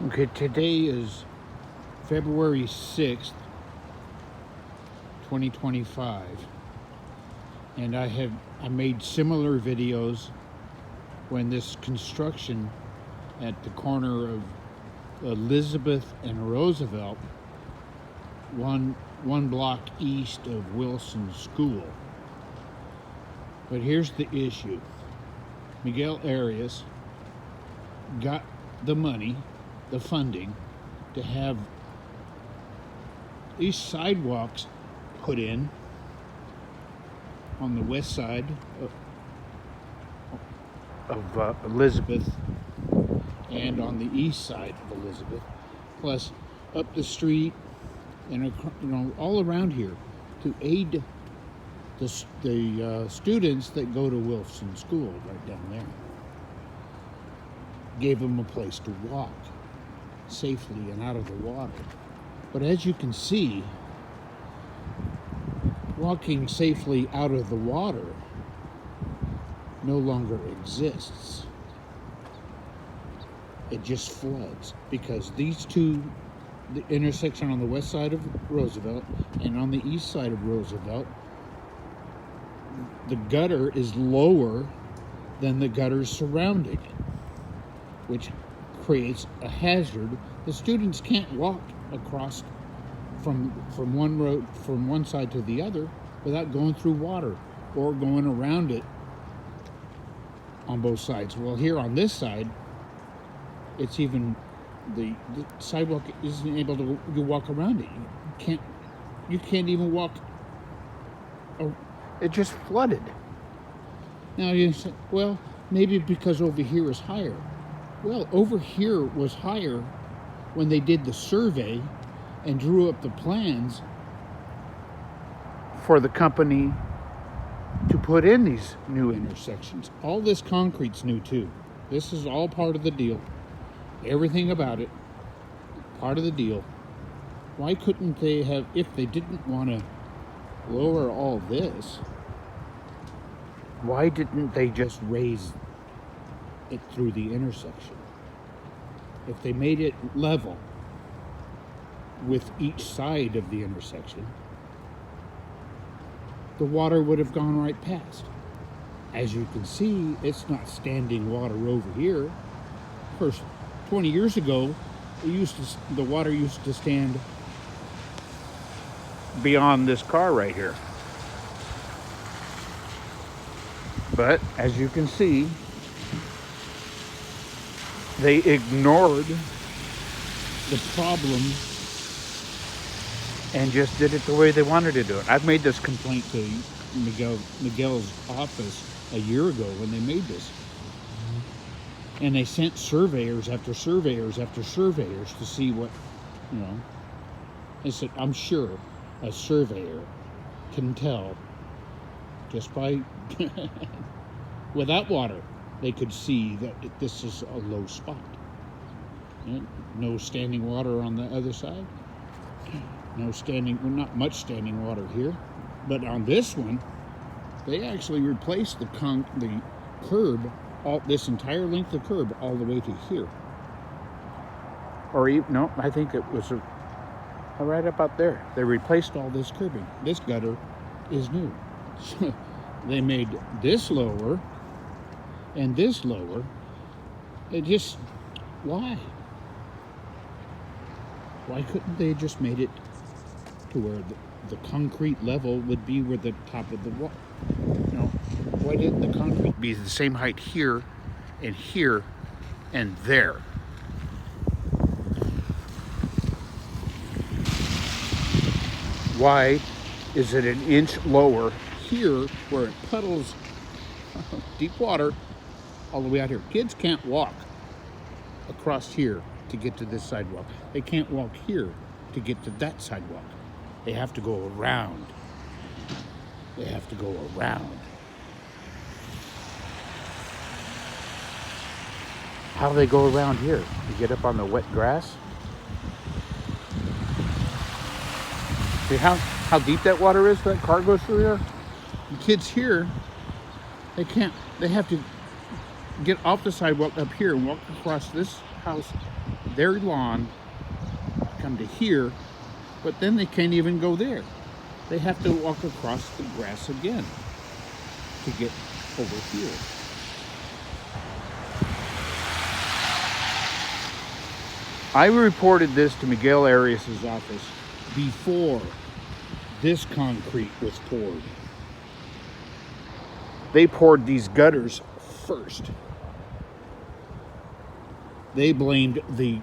Okay, today is February 6th, 2025, and I made similar videos when this construction at the corner of Elisabeth and Roosevelt, one block east of Wilson School. But here's the issue. Miguel Arias got the money, the funding, to have these sidewalks put in on the west side of Elisabeth and on the east side of Elisabeth, plus up the street and all around here to aid the students that go to Wilson School right down there. Gave them a place to walk safely and out of the water. But as you can see, walking safely out of the water no longer exists. It just floods because these two, the intersection on the west side of Roosevelt and on the east side of Roosevelt, the gutter is lower than the gutters surrounding it, which creates a hazard. The students can't walk across from one side to the other without going through water or going around it on both sides. Well, here on this side, it's even the sidewalk isn't able to walk around it. You can't even walk. It just flooded. Now you say, well, maybe because over here is higher. Well, over here was higher when they did the survey and drew up the plans for the company to put in these new intersections. All this concrete's new too. This is all part of the deal. Everything about it, part of the deal. Why couldn't they have, if they didn't want to lower all this, why didn't they just raise it through the intersection? If they made it level with each side of the intersection, the water would have gone right past. As you can see, it's not standing water over here. Of course, 20 years ago, the water used to stand beyond this car right here. But as you can see, they ignored the problem and just did it the way they wanted to do it. I've made this complaint to Miguel's office a year ago when they made this. And they sent surveyors after surveyors after surveyors to see what, I said, I'm sure a surveyor can tell just by, without water, they could see that this is a low spot. No standing water on the other side. Not much standing water here. But on this one, they actually replaced the curb, this entire length of curb, all the way to here. I think it was right about there. They replaced all this curbing. This gutter is new. So they made this lower and this lower. Why? Why couldn't they just made it to where the concrete level would be where the top of the wall? Why didn't the concrete be the same height here and there? Why is it an inch lower here where it puddles deep water all the way out here? Kids can't walk across here to get to this sidewalk. They can't walk here to get to that sidewalk. They have to go around. How do they go around here? To get up on the wet grass? See how deep that water is? That car goes through there? The kids here, they have to get off the sidewalk up here and walk across this house their lawn, come to here, but then they can't even go there. They have to walk across the grass again to get over here. I reported this to Miguel Arias' office before this concrete was poured. They poured these gutters first. They blamed the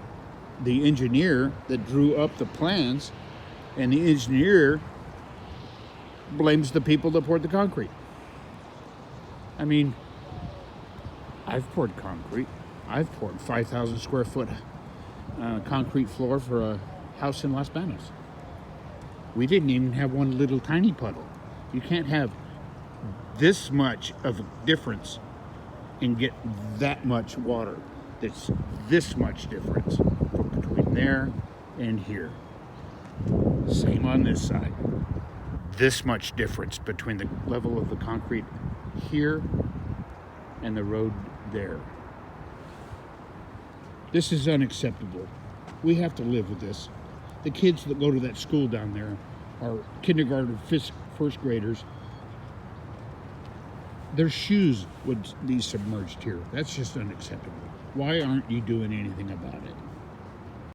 engineer that drew up the plans, and the engineer blames the people that poured the concrete. I mean, I've poured concrete. I've poured 5,000 square foot concrete floor for a house in Las Banas. We didn't even have one little tiny puddle. You can't have this much of a difference and get that much water. That's this much difference between there and here. Same on this side. This much difference between the level of the concrete here and the road there. This is unacceptable. We have to live with this. The kids that go to that school down there are kindergarten, first graders. Their shoes would be submerged here. That's just unacceptable. Why aren't you doing anything about it?